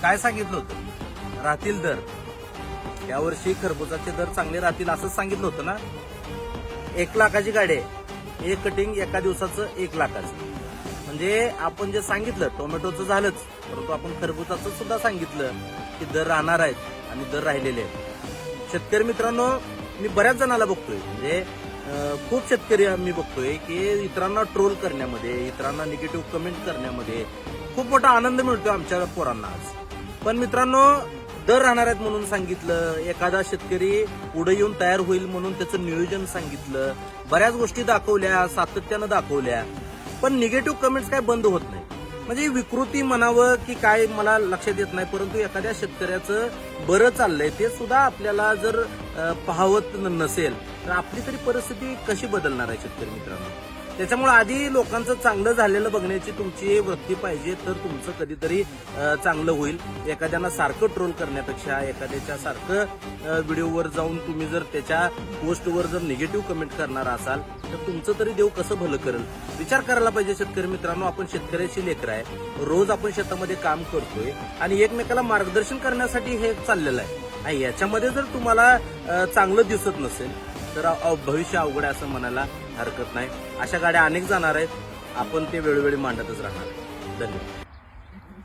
काय सांगितलं होतं? राहतील दर, यावर्षी खरबुजाचे दर चांगले राहतील असंच सांगितलं होतं ना. 1 लाखाची गाडी आहे, एक कटिंग एका दिवसाचं 1 लाखाचं. म्हणजे आपण जे सांगितलं टोमॅटोचं झालंच, परंतु आपण खरबुजाचं सुद्धा सांगितलं की दर राहणार आहेत आणि दर राहिलेले आहेत. शेतकरी मित्रांनो, मी बऱ्याच जणाला बघतोय, म्हणजे खूप शेतकरी मी बघतोय की इतरांना ट्रोल करण्यामध्ये, इतरांना निगेटिव्ह कमेंट करण्यामध्ये खूप मोठा आनंद मिळतोय आमच्या पोरांना आज. पण मित्रांनो, दर राहणार आहेत म्हणून सांगितलं, एखादा शेतकरी पुढे येऊन तयार होईल म्हणून त्याचं नियोजन सांगितलं, बऱ्याच गोष्टी दाखवल्या, सातत्यानं दाखवल्या, पण निगेटिव्ह कमेंट्स काय बंद होत नाही. म्हणजे विकृती म्हणावं की काय मला लक्षात येत नाही, परंतु एखाद्या शेतकऱ्याचं बरं चाललंय ते सुद्धा आपल्याला जर पाहवत नसेल तर आपली तरी परिस्थिती कशी बदलणार आहे शेतकरी मित्रांनो. त्याच्यामुळे आधी लोकांचं चांगलं झालेलं बघण्याची तुमची वृत्ती पाहिजे, तर तुमचं कधीतरी चांगलं होईल. एखाद्याला सारखं ट्रोल करण्यापेक्षा एखाद्याच्या सारखं व्हिडिओवर जाऊन तुम्ही जर त्याच्या पोस्टवर जर निगेटिव्ह कमेंट करणार असाल तर तुमचं तरी देव कसं भलं करेल. विचार करायला पाहिजे शेतकरी मित्रांनो. आपण शेतकऱ्याची लेकरं आहे, रोज आपण शेतामध्ये काम करतोय आणि एकमेकाला मार्गदर्शन करण्यासाठी हे चाललेलं आहे. आणि याच्यामध्ये जर तुम्हाला चांगलं दिसत नसेल तर भविष्य अवघड आहे असं म्हणायला हरकत नाही. अशा गाड्या अनेक जाणार आहेत, आपण ते वेळोवेळी मांडतच राहणार. धन्यवाद.